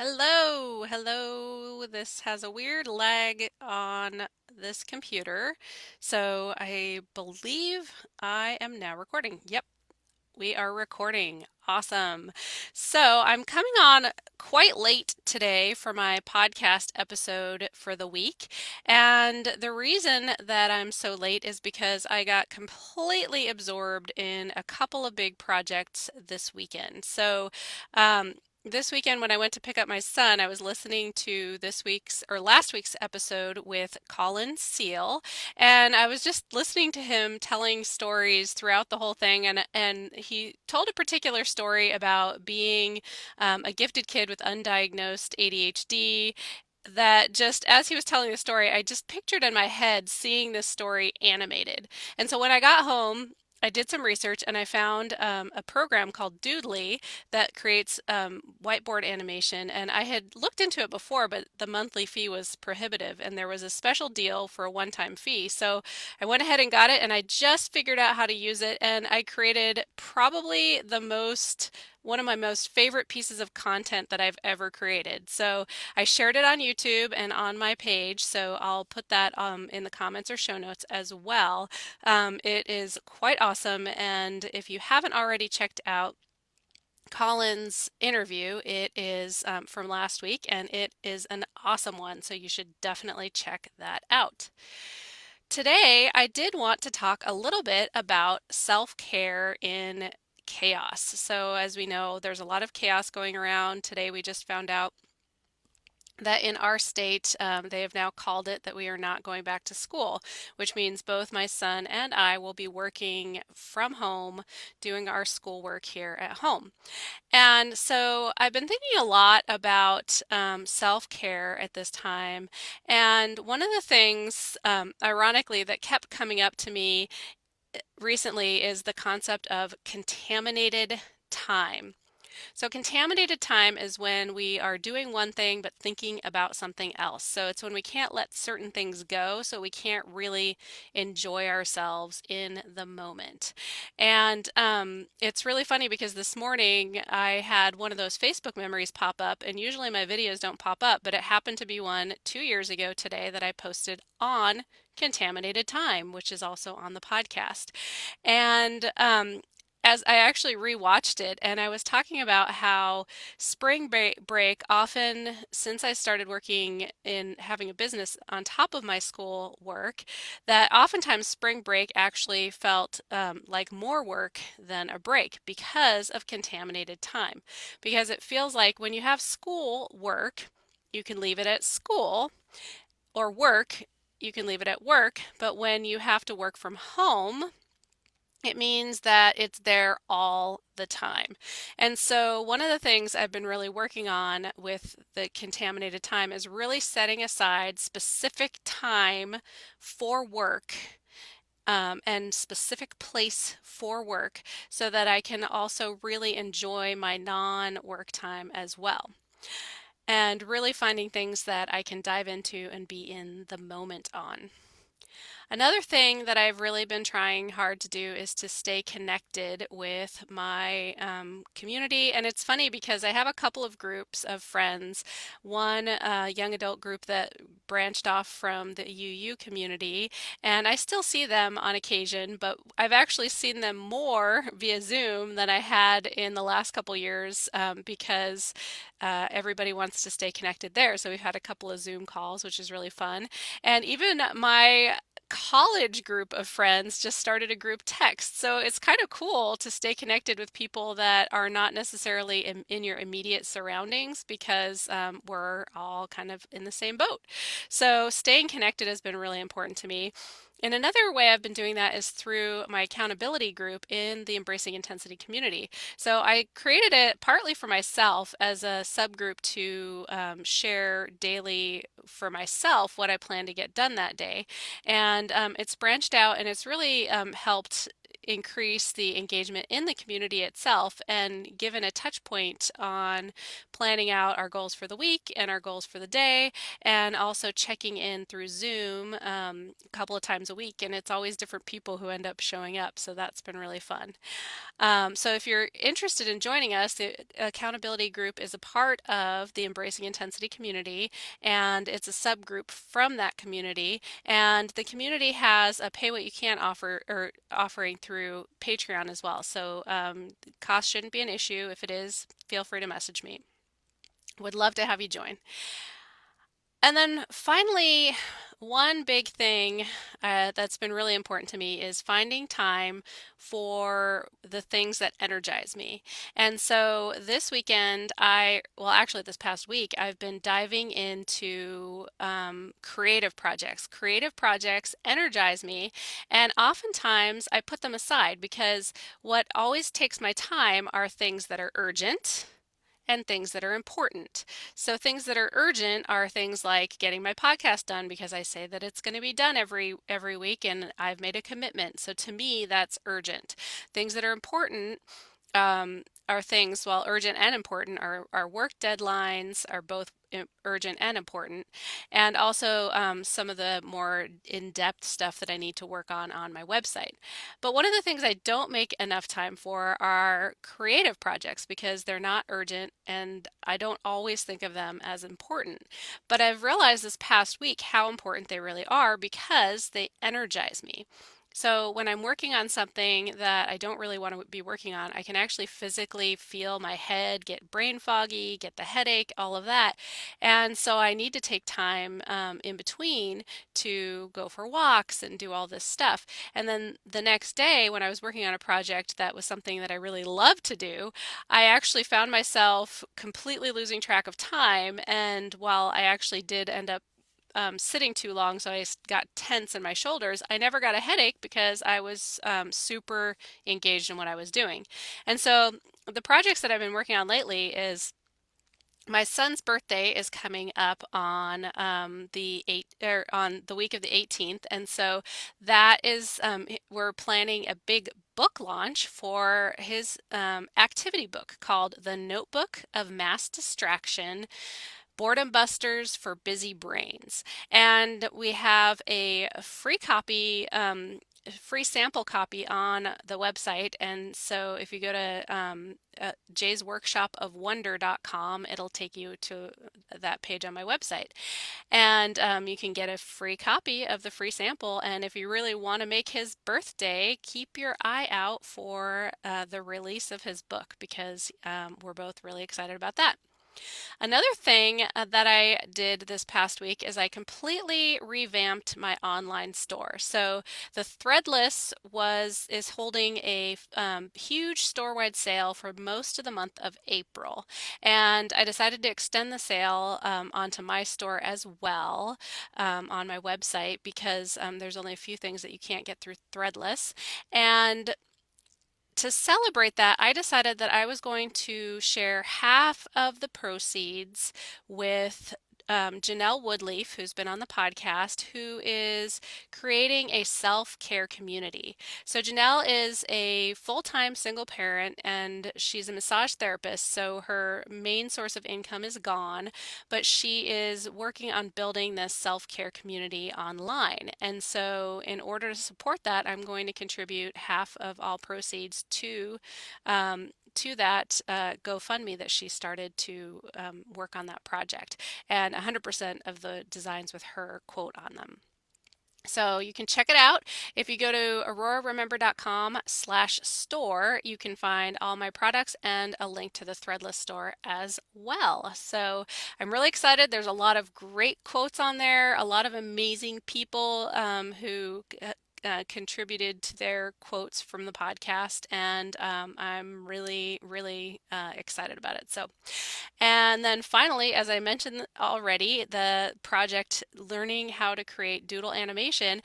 Hello, hello. This has a weird lag on this computer. So I believe I am now recording. Yep, we are recording. Awesome. So I'm coming on quite late today for my podcast episode for the week. And the reason that I'm so late is because I got completely absorbed in a couple of big projects this weekend. Um, this weekend, when I went to pick up my son, I was listening to this week's or last week's episode with Colin Seal, and I was just listening to him telling stories throughout the whole thing, and he told a particular story about being a gifted kid with undiagnosed ADHD. That just as he was telling the story, I just pictured in my head seeing this story animated. And so when I got home, I did some research and I found a program called Doodly that creates whiteboard animation. And I had looked into it before, but the monthly fee was prohibitive, and there was a special deal for a one-time fee. So I went ahead and got it, and I just figured out how to use it, and I created probably one of my most favorite pieces of content that I've ever created. So I shared it on YouTube and on my page, so I'll put that in the comments or show notes as well. It is quite awesome, and if you haven't already checked out Colin's interview, it is from last week, and it is an awesome one, so you should definitely check that out. Today, I did want to talk a little bit about self-care in chaos. So, as we know, there's a lot of chaos going around. Today, we just found out that in our state, they have now called it that we are not going back to school, which means both my son and I will be working from home, doing our schoolwork here at home. And so I've been thinking a lot about self-care at this time. And one of the things, ironically, that kept coming up to me recently is the concept of contaminated time. So contaminated time is when we are doing one thing but thinking about something else. So it's when we can't let certain things go, so we can't really enjoy ourselves in the moment. And it's really funny because this morning I had one of those Facebook memories pop up, and usually my videos don't pop up, but it happened to be one 2 years ago today that I posted on Contaminated Time, which is also on the podcast. And as I actually rewatched it, and I was talking about how spring break often, since I started working in having a business on top of my school work, that oftentimes spring break actually felt like more work than a break because of contaminated time. Because it feels like when you have school work, you can leave it at school, or work, you can leave it at work, but when you have to work from home, it means that it's there all the time. And so, one of the things I've been really working on with the contaminated time is really setting aside specific time for work. And specific place for work so that I can also really enjoy my non-work time as well. And really finding things that I can dive into and be in the moment on. Another thing that I've really been trying hard to do is to stay connected with my community. And it's funny because I have a couple of groups of friends. One young adult group that branched off from the UU community, and I still see them on occasion, but I've actually seen them more via Zoom than I had in the last couple years because everybody wants to stay connected there. So we've had a couple of Zoom calls, which is really fun. And even my college group of friends just started a group text. So it's kind of cool to stay connected with people that are not necessarily in your immediate surroundings because we're all kind of in the same boat. So staying connected has been really important to me. And another way I've been doing that is through my accountability group in the Embracing Intensity community. So I created it partly for myself as a subgroup to share daily for myself what I plan to get done that day. And it's branched out and it's really helped increase the engagement in the community itself and given a touch point on planning out our goals for the week and our goals for the day, and also checking in through Zoom a couple of times a week. And it's always different people who end up showing up. So that's been really fun. So if you're interested in joining us, the accountability group is a part of the Embracing Intensity community, and it's a subgroup from that community. And the community has a pay what you can offer or offering through Patreon as well. So cost shouldn't be an issue. If it is, feel free to message me. Would love to have you join. And then finally, one big thing that's been really important to me is finding time for the things that energize me. And so this weekend, well, actually this past week, I've been diving into creative projects. Creative projects energize me, and oftentimes I put them aside because what always takes my time are things that are urgent and things that are important. So things that are urgent are things like getting my podcast done because I say that it's going to be done every week and I've made a commitment. So to me, that's urgent. Things that are important are things, well, urgent and important, are work deadlines, are both urgent and important, and also some of the more in-depth stuff that I need to work on my website. But one of the things I don't make enough time for are creative projects because they're not urgent and I don't always think of them as important. But I've realized this past week how important they really are because they energize me. So when I'm working on something that I don't really want to be working on, I can actually physically feel my head get brain foggy, get the headache, all of that. And so I need to take time in between to go for walks and do all this stuff. And then the next day, when I was working on a project that was something that I really loved to do, I actually found myself completely losing track of time. And while I actually did end up sitting too long, so I got tense in my shoulders, I never got a headache because I was super engaged in what I was doing. And so the projects that I've been working on lately is my son's birthday is coming up on on the week of the 18th, and so that is we're planning a big book launch for his activity book called The Notebook of Mass Distraction: Boredom Busters for Busy Brains. And we have a free copy, free sample copy on the website. And so if you go to jaysworkshopofwonder.com, it'll take you to that page on my website. And you can get a free copy of the free sample. And if you really want to make his birthday, keep your eye out for the release of his book because we're both really excited about that. Another thing that I did this past week is I completely revamped my online store. So the Threadless is holding a huge store-wide sale for most of the month of April, and I decided to extend the sale onto my store as well on my website because there's only a few things that you can't get through Threadless. And to celebrate that, I decided that I was going to share half of the proceeds with Janelle Woodleaf, who's been on the podcast, who is creating a self-care community. So Janelle is a full-time single parent and she's a massage therapist, so her main source of income is gone, but she is working on building this self-care community online. And so in order to support that, I'm going to contribute half of all proceeds to that GoFundMe that she started to work on that project, and 100% of the designs with her quote on them. So you can check it out. If you go to auroraremember.com/store, you can find all my products and a link to the Threadless store as well. So I'm really excited. There's a lot of great quotes on there, a lot of amazing people who contributed to their quotes from the podcast, and I'm really, really excited about it. So, and then finally, as I mentioned already, the project Learning How to Create Doodle Animation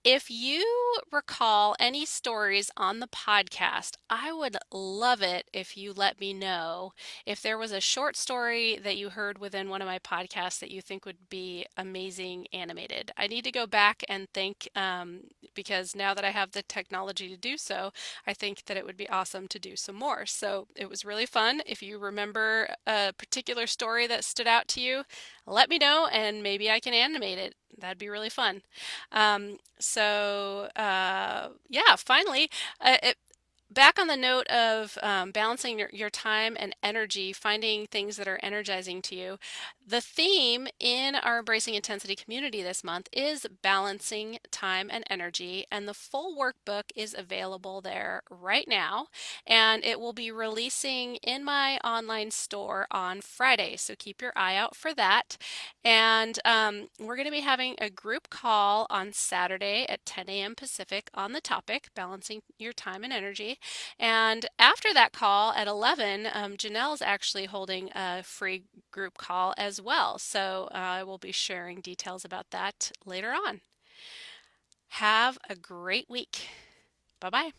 If you recall any stories on the podcast, I would love it if you let me know if there was a short story that you heard within one of my podcasts that you think would be amazing animated. I need to go back and think because now that I have the technology to do so, I think that it would be awesome to do some more. So it was really fun. If you remember a particular story that stood out to you, let me know and maybe I can animate it. That'd be really fun. Yeah, finally, back on the note of balancing your time and energy, finding things that are energizing to you, the theme in our Embracing Intensity community this month is balancing time and energy, and the full workbook is available there right now, and it will be releasing in my online store on Friday, so keep your eye out for that. And we're going to be having a group call on Saturday at 10 a.m. Pacific on the topic, balancing your time and energy. And after that call at 11, Janelle's actually holding a free group call as well. So I will be sharing details about that later on. Have a great week. Bye bye.